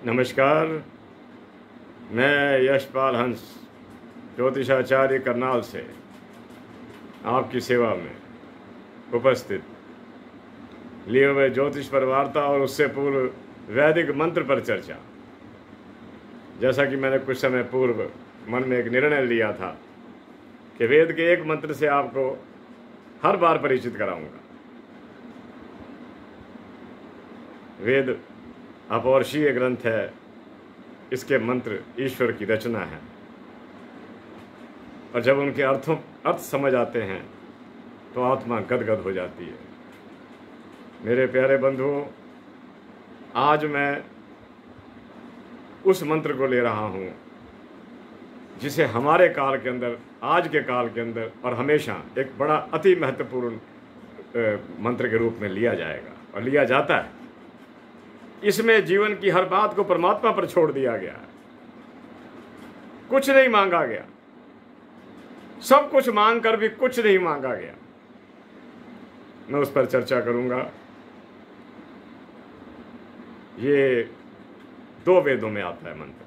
नमस्कार। मैं यशपाल हंस ज्योतिषाचार्य करनाल से आपकी सेवा में उपस्थित लिए हुए ज्योतिष पर वार्ता और उससे पूर्व वैदिक मंत्र पर चर्चा। जैसा कि मैंने कुछ समय पूर्व मन में एक निर्णय लिया था कि वेद के एक मंत्र से आपको हर बार परिचित कराऊंगा। वेद अपौरुषीय ग्रंथ है, इसके मंत्र ईश्वर की रचना है और जब उनके अर्थ समझ आते हैं तो आत्मा गदगद हो जाती है। मेरे प्यारे बंधुओं, आज मैं उस मंत्र को ले रहा हूँ जिसे हमारे काल के अंदर, आज के काल के अंदर और हमेशा एक बड़ा अति महत्वपूर्ण मंत्र के रूप में लिया जाएगा और लिया जाता है। इसमें जीवन की हर बात को परमात्मा पर छोड़ दिया गया है। कुछ नहीं मांगा गया, सब कुछ मांग कर भी कुछ नहीं मांगा गया। मैं उस पर चर्चा करूंगा। ये 2 वेदों में आता है मंत्र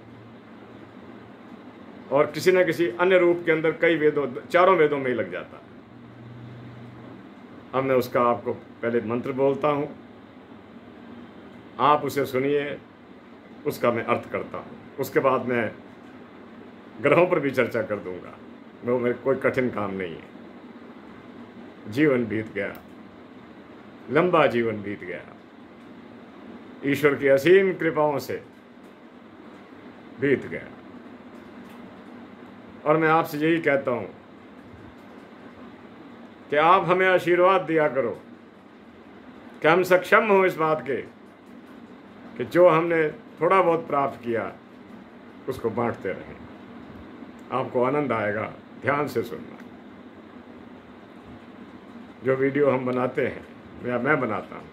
और किसी न किसी अन्य रूप के अंदर कई वेदों, 4 वेदों में ही लग जाता है। अब मैं उसका आपको पहले मंत्र बोलता हूं, आप उसे सुनिए, उसका मैं अर्थ करता हूँ। उसके बाद मैं ग्रहों पर भी चर्चा कर दूंगा। वो मेरे कोई कठिन काम नहीं है। जीवन बीत गया, लंबा जीवन बीत गया, ईश्वर की असीम कृपाओं से बीत गया और मैं आपसे यही कहता हूँ कि आप हमें आशीर्वाद दिया करो कि हम सक्षम हो इस बात के कि जो हमने थोड़ा बहुत प्राप्त किया उसको बांटते रहें। आपको आनंद आएगा। ध्यान से सुनना। जो वीडियो हम बनाते हैं या मैं बनाता हूँ,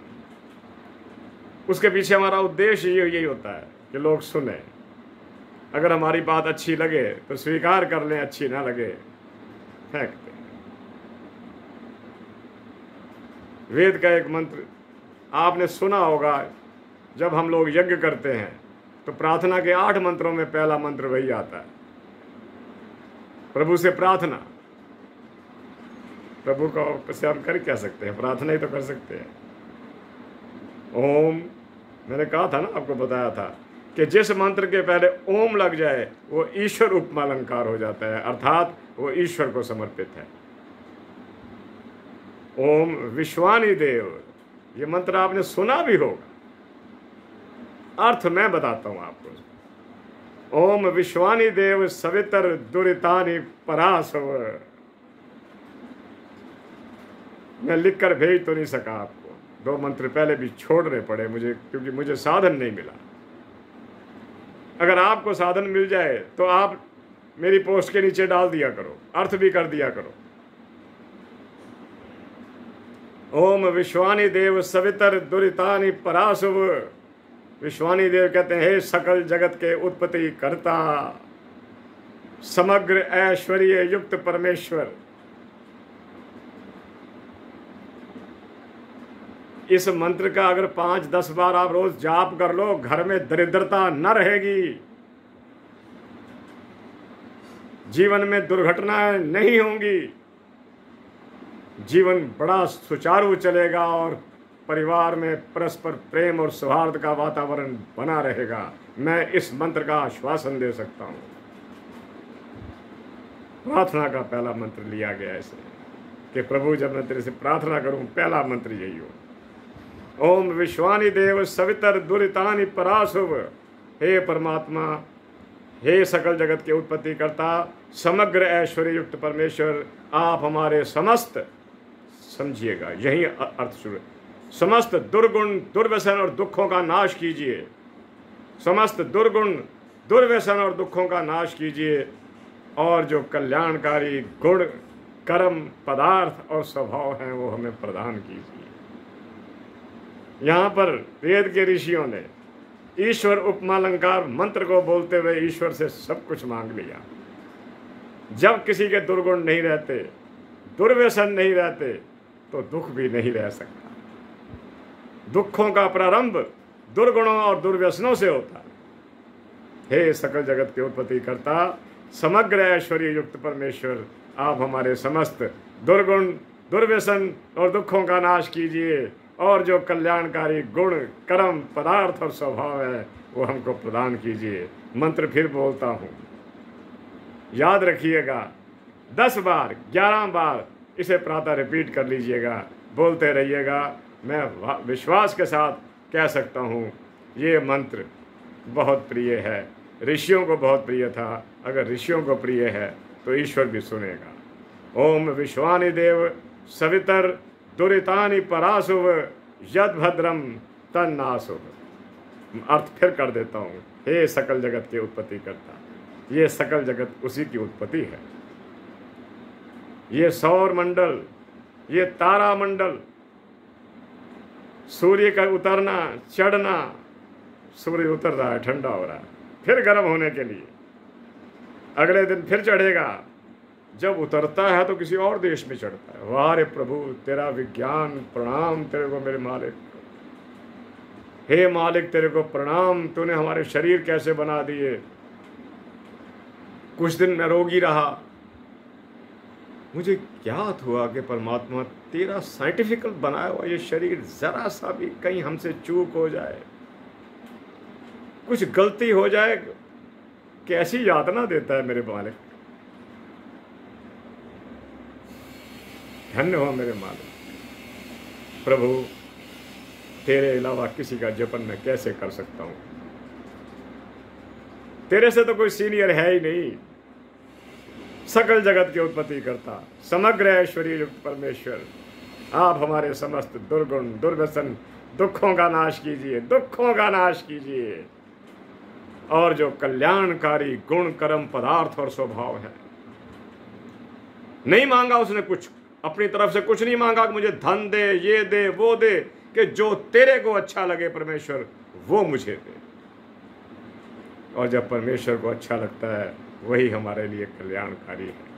उसके पीछे हमारा उद्देश्य यही होता है कि लोग सुने। अगर हमारी बात अच्छी लगे तो स्वीकार कर लें, अच्छी ना लगे फेंक दें। वेद का एक मंत्र आपने सुना होगा। जब हम लोग यज्ञ करते हैं तो प्रार्थना के 8 मंत्रों में पहला मंत्र वही आता है, प्रभु से प्रार्थना। प्रभु को से हम कर क्या सकते हैं? प्रार्थना ही तो कर सकते हैं। ओम, मैंने कहा था ना, आपको बताया था कि जिस मंत्र के पहले ओम लग जाए वो ईश्वर उपमालंकार हो जाता है, अर्थात वो ईश्वर को समर्पित है। ओम विश्वानी देव, ये मंत्र आपने सुना भी होगा। अर्थ मैं बताता हूं आपको। ओम विश्वानी देव सवितर दुरितानि परासव। मैं लिखकर भेज तो नहीं सका आपको, 2 मंत्र पहले भी छोड़ने पड़े मुझे, क्योंकि मुझे साधन नहीं मिला। अगर आपको साधन मिल जाए तो आप मेरी पोस्ट के नीचे डाल दिया करो, अर्थ भी कर दिया करो। ओम विश्वानी देव सवितर दुरितानि परासव। विश्वानी देव कहते हैं, हे सकल जगत के उत्पत्ति करता, समग्र ऐश्वर्य युक्त परमेश्वर। इस मंत्र का अगर 5-10 बार आप रोज जाप कर लो, घर में दरिद्रता न रहेगी, जीवन में दुर्घटनाएं नहीं होंगी, जीवन बड़ा सुचारू चलेगा और परिवार में परस्पर प्रेम और सौहार्द का वातावरण बना रहेगा। मैं इस मंत्र का आश्वासन दे सकता हूं। प्रार्थना का पहला मंत्र लिया गया इसलिए कि प्रभु, जब मैं तेरे से प्रार्थना करूं, पहला मंत्र यही हो। ओम विश्वानी देव सवितर दुरितानि परासुव। हे परमात्मा, हे सकल जगत के उत्पत्ति करता, समग्र ऐश्वर्य युक्त परमेश्वर, आप हमारे समस्त, समझिएगा यही अर्थ शुरू, समस्त दुर्गुण, दुर्व्यसन और दुखों का नाश कीजिए। समस्त दुर्गुण, दुर्व्यसन और दुखों का नाश कीजिए और जो कल्याणकारी गुण, कर्म, पदार्थ और स्वभाव हैं वो हमें प्रदान कीजिए। यहाँ पर वेद के ऋषियों ने ईश्वर उपमालंकार मंत्र को बोलते हुए ईश्वर से सब कुछ मांग लिया। जब किसी के दुर्गुण नहीं रहते, दुर्व्यसन नहीं रहते, तो दुख भी नहीं रह सकता। दुखों का प्रारंभ दुर्गुणों और दुर्व्यसनों से होता है। हे सकल जगत के उत्पत्ति करता, समग्र ऐश्वर्य युक्त परमेश्वर, आप हमारे समस्त दुर्गुण, दुर्व्यसन और दुखों का नाश कीजिए, और जो कल्याणकारी गुण, कर्म, पदार्थ और स्वभाव है वो हमको प्रदान कीजिए। मंत्र फिर बोलता हूँ, याद रखिएगा, 10 बार 11 बार इसे प्रातः रिपीट कर लीजिएगा, बोलते रहिएगा। मैं विश्वास के साथ कह सकता हूँ ये मंत्र बहुत प्रिय है, ऋषियों को बहुत प्रिय था। अगर ऋषियों को प्रिय है तो ईश्वर भी सुनेगा। ओम विश्वानि देव सवितर दुरितानि पराशुभ यद भद्रम तन्नाशुभ। अर्थ फिर कर देता हूँ, हे सकल जगत के उत्पत्ति करता, ये सकल जगत उसी की उत्पत्ति है। ये सौर मंडल, ये तारा मंडल, सूर्य का उतरना चढ़ना, सूर्य उतर रहा है, ठंडा हो रहा है, फिर गर्म होने के लिए, अगले दिन फिर चढ़ेगा। जब उतरता है तो किसी और देश में चढ़ता है। वाह रे प्रभु, तेरा विज्ञान, प्रणाम तेरे को मेरे मालिक। हे मालिक तेरे को प्रणाम, तूने हमारे शरीर कैसे बना दिए। कुछ दिन मैं रोगी रहा, मुझे ज्ञात हुआ कि परमात्मा तेरा साइंटिफिकल बनाया हुआ ये शरीर जरा सा भी कहीं हमसे चूक हो जाए, कुछ गलती हो जाए, कैसी यातना देता है मेरे मालिक। धन्य हो मेरे मालिक। प्रभु तेरे अलावा किसी का जपन मैं कैसे कर सकता हूं, तेरे से तो कोई सीनियर है ही नहीं। सकल जगत की उत्पत्ति करता, समग्र ऐश्वर्य युक्त परमेश्वर, आप हमारे समस्त दुर्गुण, दुर्व्यसन, दुखों का नाश कीजिए, दुखों का नाश कीजिए, और जो कल्याणकारी गुण, कर्म, पदार्थ और स्वभाव है। नहीं मांगा उसने कुछ, अपनी तरफ से कुछ नहीं मांगा कि मुझे धन दे, ये दे, वो दे, कि जो तेरे को अच्छा लगे परमेश्वर वो मुझे दे। और जब परमेश्वर को अच्छा लगता है वही हमारे लिए कल्याणकारी है।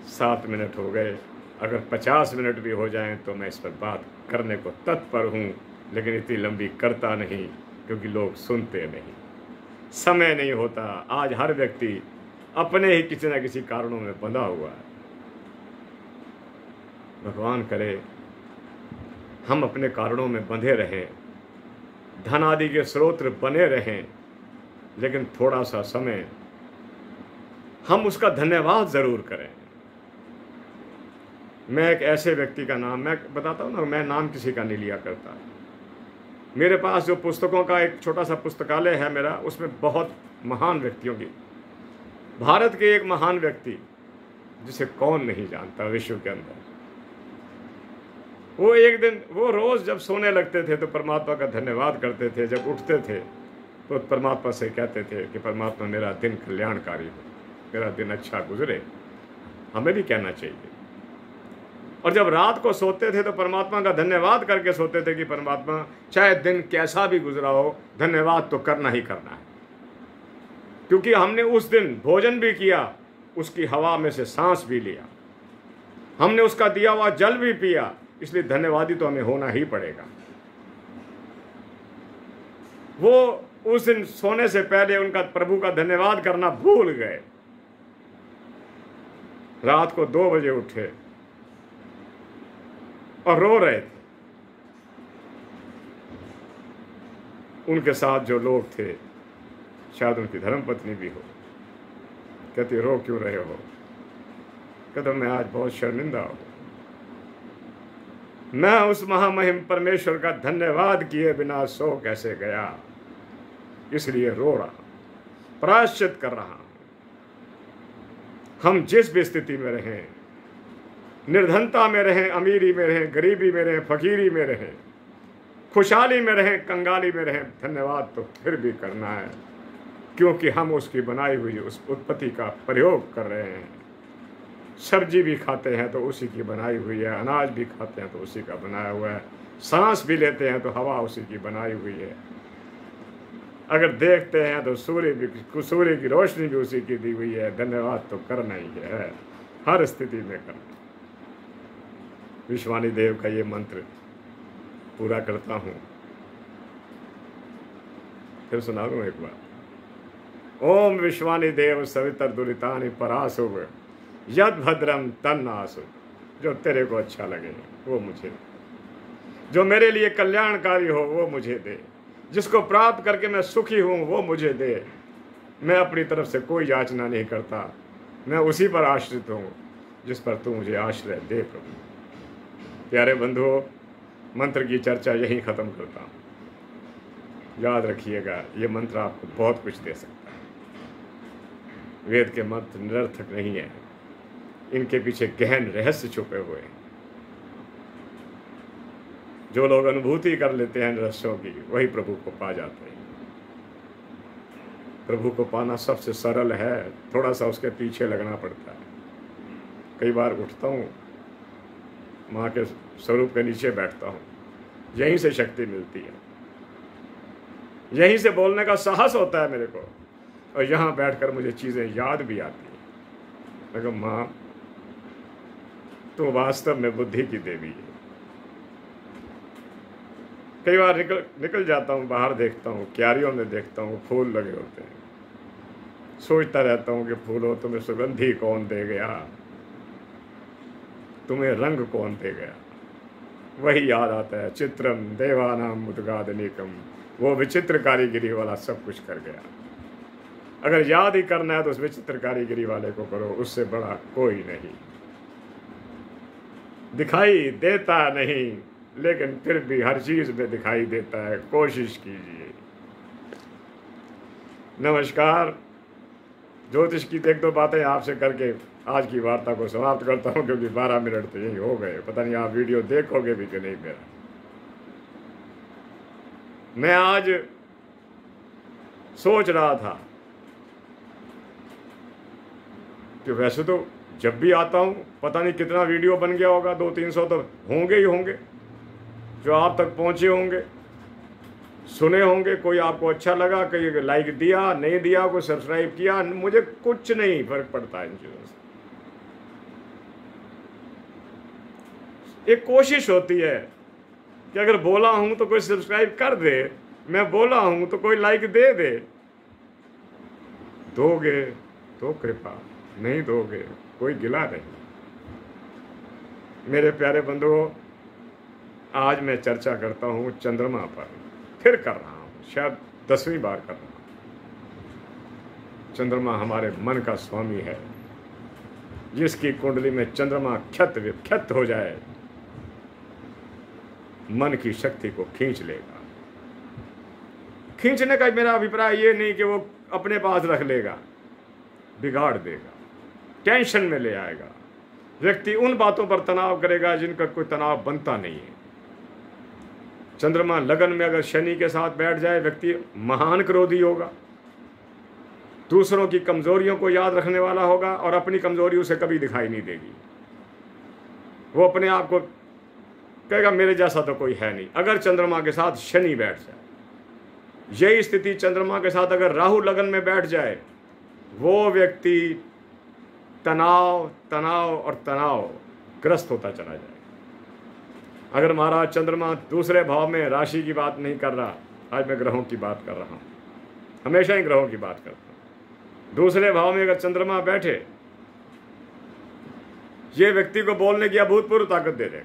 7 मिनट हो गए, अगर 50 मिनट भी हो जाएं तो मैं इस पर बात करने को तत्पर हूँ, लेकिन इतनी लंबी करता नहीं क्योंकि लोग सुनते नहीं, समय नहीं होता। आज हर व्यक्ति अपने ही किसी न किसी कारणों में बंधा हुआ है। भगवान करे हम अपने कारणों में बंधे रहें, धन आदि के स्रोत बने रहें, लेकिन थोड़ा सा समय हम उसका धन्यवाद जरूर करें। मैं एक ऐसे व्यक्ति का नाम मैं बताता हूँ ना, मैं नाम किसी का नहीं लिया करता। मेरे पास जो पुस्तकों का एक छोटा सा पुस्तकालय है मेरा, उसमें बहुत महान व्यक्तियों की, भारत के एक महान व्यक्ति जिसे कौन नहीं जानता विश्व के अंदर, वो एक दिन, वो रोज जब सोने लगते थे तो परमात्मा का धन्यवाद करते थे, जब उठते थे तो परमात्मा से कहते थे कि परमात्मा मेरा दिन कल्याणकारी हो, मेरा दिन अच्छा गुजरे। हमें भी कहना चाहिए। और जब रात को सोते थे तो परमात्मा का धन्यवाद करके सोते थे कि परमात्मा चाहे दिन कैसा भी गुजरा हो, धन्यवाद तो करना ही करना है, क्योंकि हमने उस दिन भोजन भी किया, उसकी हवा में से सांस भी लिया, हमने उसका दिया हुआ जल भी पिया, इसलिए धन्यवादी तो हमें होना ही पड़ेगा। वो उस दिन सोने से पहले उनका प्रभु का धन्यवाद करना भूल गए। रात को 2 बजे उठे और रो रहे थे। उनके साथ जो लोग थे, शायद उनकी धर्मपत्नी भी हो, कहती रो क्यों रहे हो? कहते मैं आज बहुत शर्मिंदा हूं, मैं उस महामहिम परमेश्वर का धन्यवाद किए बिना सो कैसे गया, इसलिए रो रहा, प्रायश्चित कर रहा हूं। हम जिस भी स्थिति में रहें, निर्धनता में रहें, अमीरी में रहें, गरीबी में रहें, फकीरी में रहें, खुशहाली में रहें, कंगाली में रहें, धन्यवाद तो फिर भी करना है, क्योंकि हम उसकी बनाई हुई उस उत्पत्ति का प्रयोग कर रहे हैं। सब्जी भी खाते हैं तो उसी की बनाई हुई है, अनाज भी खाते हैं तो उसी का बनाया हुआ है, सांस भी लेते हैं तो हवा उसी की बनाई हुई है, अगर देखते हैं तो सूर्य की रोशनी भी उसी की दी हुई है। धन्यवाद तो करना ही है, हर स्थिति में करना। विश्वानी देव का ये मंत्र पूरा करता हूँ। फिर सुना दूं एक बार। ओम विश्वानि देव सवितर दुरितानि परासुव यद भद्रम तन्नासु। जो तेरे को अच्छा लगे वो मुझे दे, जो मेरे लिए कल्याणकारी हो वो मुझे दे, जिसको प्राप्त करके मैं सुखी हूं वो मुझे दे। मैं अपनी तरफ से कोई याचना नहीं करता, मैं उसी पर आश्रित हूं जिस पर तू मुझे आश्रय दे प्रभु। प्यारे बंधुओं, मंत्र की चर्चा यहीं ख़त्म करता हूँ। याद रखिएगा, ये मंत्र आपको बहुत कुछ दे सकता है। वेद के मंत्र निरर्थक नहीं है, इनके पीछे गहन रहस्य छुपे हुए हैं। जो लोग अनुभूति कर लेते हैं रहस्यों की, वही प्रभु को पा जाते हैं। प्रभु को पाना सबसे सरल है, थोड़ा सा उसके पीछे लगना पड़ता है। कई बार उठता हूँ, माँ के स्वरूप के नीचे बैठता हूँ, यहीं से शक्ति मिलती है, यहीं से बोलने का साहस होता है मेरे को, और यहाँ बैठकर मुझे चीज़ें याद भी आती हैं। मैं कहूँ, माँ तो वास्तव में बुद्धि की देवी है। कई बार निकल जाता हूँ, बाहर देखता हूँ, क्यारियों में देखता हूँ फूल लगे होते हैं, सोचता रहता हूँ कि फूलों तुम्हें सुगंधी कौन दे गया, तुम्हें रंग कौन दे गया। वही याद आता है, चित्रम देवानाम मुद्गादनिकम, वो विचित्र कारीगिरी वाला सब कुछ कर गया। अगर याद ही करना है तो उस विचित्र कारीगिरी वाले को करो, उससे बड़ा कोई नहीं। दिखाई देता नहीं, लेकिन फिर भी हर चीज में दिखाई देता है, कोशिश कीजिए। नमस्कार। ज्योतिष की एक दो बातें आपसे करके आज की वार्ता को समाप्त करता हूं, क्योंकि 12 मिनट तो यही हो गए। पता नहीं आप वीडियो देखोगे भी कि नहीं मेरा। मैं आज सोच रहा था कि वैसे तो जब भी आता हूं पता नहीं कितना वीडियो बन गया होगा, 200-300 तो होंगे ही होंगे जो आप तक पहुंचे होंगे, सुने होंगे। कोई आपको अच्छा लगा, कोई लाइक दिया, नहीं दिया, कोई सब्सक्राइब किया, मुझे कुछ नहीं फर्क पड़ता इन चीज़ों से। एक कोशिश होती है कि अगर बोला हूं तो कोई सब्सक्राइब कर दे, मैं बोला हूं तो कोई लाइक दे दे। दोगे तो कृपा, नहीं दोगे कोई गिला नहीं। मेरे प्यारे बंधुओं, आज मैं चर्चा करता हूं चंद्रमा पर, फिर कर रहा हूं, शायद 10वीं बार कर रहा हूं। चंद्रमा हमारे मन का स्वामी है। जिसकी कुंडली में चंद्रमा क्षत विक्षत हो जाए, मन की शक्ति को खींच लेगा। खींचने का मेरा अभिप्राय ये नहीं कि वो अपने पास रख लेगा, बिगाड़ देगा, टेंशन में ले आएगा। व्यक्ति उन बातों पर तनाव करेगा जिनका कोई तनाव बनता नहीं है। चंद्रमा लगन में अगर शनि के साथ बैठ जाए, व्यक्ति महान क्रोधी होगा, दूसरों की कमजोरियों को याद रखने वाला होगा, और अपनी कमजोरी उसे कभी दिखाई नहीं देगी। वो अपने आप को कहेगा मेरे जैसा तो कोई है नहीं। अगर चंद्रमा के साथ शनि बैठ जाए, यही स्थिति चंद्रमा के साथ अगर राहु लगन में बैठ जाए, वो व्यक्ति तनाव तनाव और तनाव ग्रस्त होता चला जाए। अगर महाराज चंद्रमा दूसरे भाव में, राशि की बात नहीं कर रहा, आज मैं ग्रहों की बात कर रहा हूं, हमेशा ही ग्रहों की बात करता हूं। दूसरे भाव में अगर चंद्रमा बैठे, ये व्यक्ति को बोलने की अभूतपूर्व ताकत दे देगा।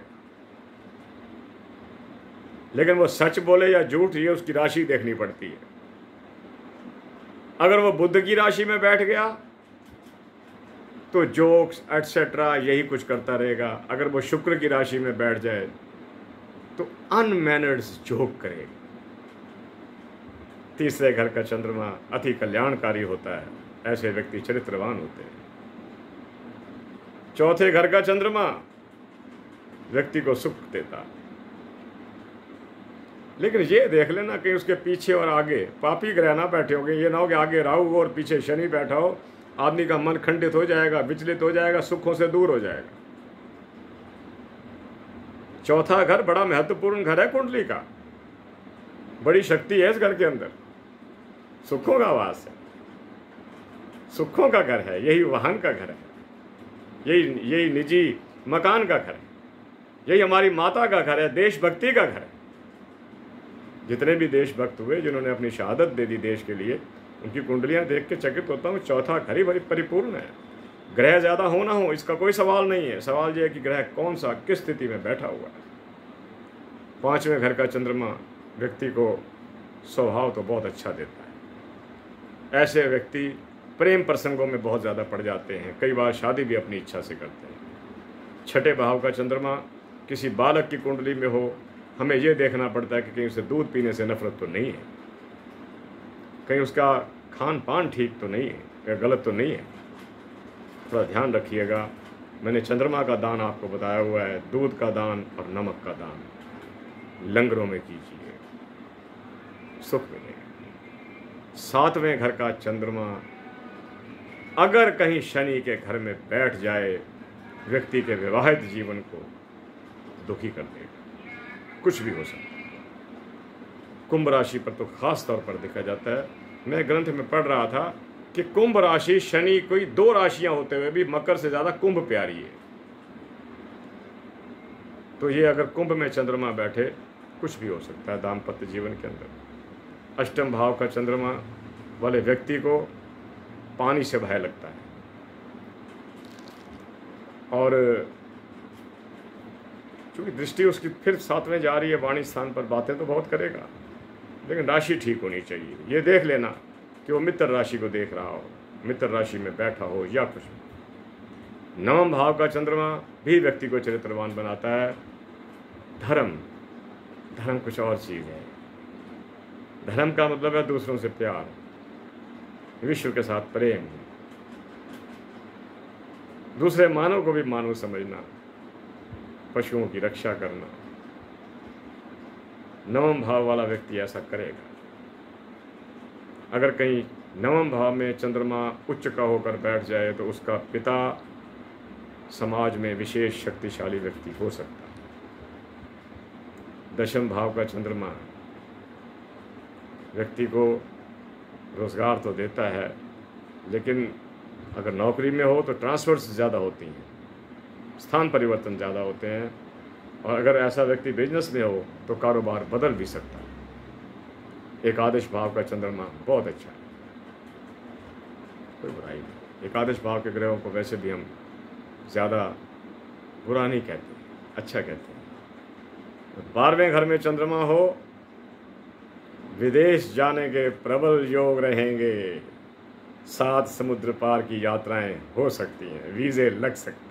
लेकिन वो सच बोले या झूठ, ये उसकी राशि देखनी पड़ती है। अगर वो बुध की राशि में बैठ गया तो जोक्स एटसेट्रा यही कुछ करता रहेगा। अगर वो शुक्र की राशि में बैठ जाए तो अनमैनर्स जोक करेगा। तीसरे घर का चंद्रमा अति कल्याणकारी होता है, ऐसे व्यक्ति चरित्रवान होते हैं। चौथे घर का चंद्रमा व्यक्ति को सुख देता है। लेकिन ये देख लेना कि उसके पीछे और आगे पापी ग्रह ना बैठे होंगे। ये ना हो कि आगे राहु हो और पीछे शनि बैठा हो, आदमी का मन खंडित हो जाएगा, विचलित हो जाएगा, सुखों से दूर हो जाएगा। चौथा घर बड़ा महत्वपूर्ण घर है कुंडली का, बड़ी शक्ति है इस घर के अंदर, सुखों का वास है, सुखों का घर है, यही वाहन का घर है, यही निजी मकान का घर है, यही हमारी माता का घर है, देशभक्ति का घर है। जितने भी देशभक्त हुए जिन्होंने अपनी शहादत दे दी देश के लिए, उनकी कुंडलियां देख के चकित होता हूँ। चौथा घर ही भरी परिपूर्ण है। ग्रह ज़्यादा हो ना हो इसका कोई सवाल नहीं है, सवाल यह है कि ग्रह कौन सा किस स्थिति में बैठा हुआ है। 5वें घर का चंद्रमा व्यक्ति को स्वभाव तो बहुत अच्छा देता है। ऐसे व्यक्ति प्रेम प्रसंगों में बहुत ज़्यादा पड़ जाते हैं, कई बार शादी भी अपनी इच्छा से करते हैं। 6ठे भाव का चंद्रमा किसी बालक की कुंडली में हो, हमें यह देखना पड़ता है कि कहीं उसे दूध पीने से नफरत तो नहीं है, कहीं उसका खान पान ठीक तो नहीं है या गलत तो नहीं है। थोड़ा ध्यान रखिएगा। मैंने चंद्रमा का दान आपको बताया हुआ है, दूध का दान और नमक का दान लंगरों में कीजिए, सुख मिलेगा। 7वें घर का चंद्रमा अगर कहीं शनि के घर में बैठ जाए, व्यक्ति के विवाहित जीवन को दुखी कर देगा, कुछ भी हो सकता है। कुंभ राशि पर तो खास तौर पर देखा जाता है। मैं ग्रंथ में पढ़ रहा था कि कुंभ राशि शनि कोई 2 राशियां होते हुए भी मकर से ज़्यादा कुंभ प्यारी है। तो ये अगर कुंभ में चंद्रमा बैठे, कुछ भी हो सकता है दाम्पत्य जीवन के अंदर। 8वें भाव का चंद्रमा वाले व्यक्ति को पानी से भय लगता है और चूंकि दृष्टि उसकी फिर 7वें जा रही है, वाणी स्थान पर, बातें तो बहुत करेगा लेकिन राशि ठीक होनी चाहिए। ये देख लेना कि वो मित्र राशि को देख रहा हो, मित्र राशि में बैठा हो या कुछ। 9वें भाव का चंद्रमा भी व्यक्ति को चरित्रवान बनाता है। धर्म कुछ और चीज़ है। धर्म का मतलब है दूसरों से प्यार, विश्व के साथ प्रेम, दूसरे मानव को भी मानव समझना, पशुओं की रक्षा करना। 9वें भाव वाला व्यक्ति ऐसा करेगा। अगर कहीं 9वें भाव में चंद्रमा उच्च का होकर बैठ जाए तो उसका पिता समाज में विशेष शक्तिशाली व्यक्ति हो सकता है। 10वें भाव का चंद्रमा व्यक्ति को रोजगार तो देता है, लेकिन अगर नौकरी में हो तो ट्रांसफर्स ज़्यादा होती हैं, स्थान परिवर्तन ज़्यादा होते हैं। और अगर ऐसा व्यक्ति बिजनेस में हो तो कारोबार बदल भी सकता है। एकादश भाव का चंद्रमा बहुत अच्छा है, कोई बुराई नहीं। एकादश भाव के ग्रहों को वैसे भी हम ज़्यादा बुरा नहीं कहते, अच्छा कहते हैं। 12वें घर में चंद्रमा हो, विदेश जाने के प्रबल योग रहेंगे। 7 समुद्र पार की यात्राएं हो सकती हैं, वीज़े लग सकते हैं।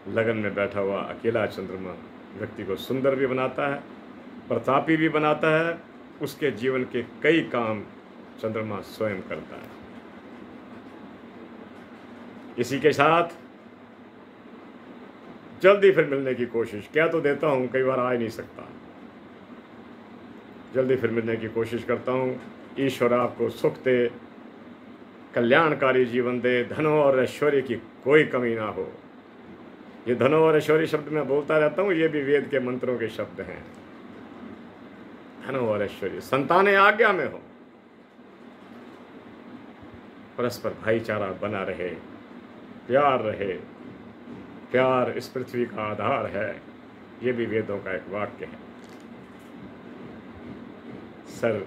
लगन में बैठा हुआ अकेला चंद्रमा व्यक्ति को सुंदर भी बनाता है, प्रतापी भी बनाता है। उसके जीवन के कई काम चंद्रमा स्वयं करता है। इसी के साथ जल्दी फिर मिलने की कोशिश, क्या तो देता हूँ, कई बार आ ही नहीं सकता। जल्दी फिर मिलने की कोशिश करता हूँ। ईश्वर आपको सुख दे, कल्याणकारी जीवन दे, धन और ऐश्वर्य की कोई कमी ना हो। ये धन और ऐश्वर्य शब्द मैं बोलता रहता हूँ, ये भी वेद के मंत्रों के शब्द हैं। धन और ऐश्वर्य, संतानें आज्ञा में हो, परस्पर भाईचारा बना रहे, प्यार रहे। प्यार इस पृथ्वी का आधार है, ये भी वेदों का एक वाक्य है। सर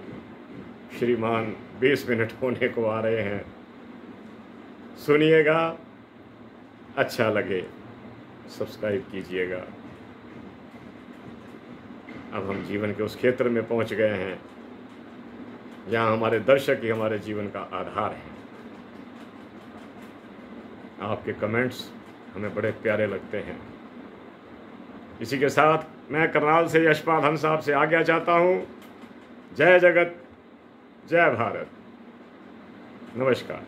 श्रीमान 20 मिनट होने को आ रहे हैं, सुनिएगा, अच्छा लगे सब्सक्राइब कीजिएगा। अब हम जीवन के उस क्षेत्र में पहुंच गए हैं जहां हमारे दर्शक ही हमारे जीवन का आधार है। आपके कमेंट्स हमें बड़े प्यारे लगते हैं। इसी के साथ मैं करनाल से यशपाल हंस साहब से आज्ञा चाहता हूँ। जय जगत, जय भारत, नमस्कार।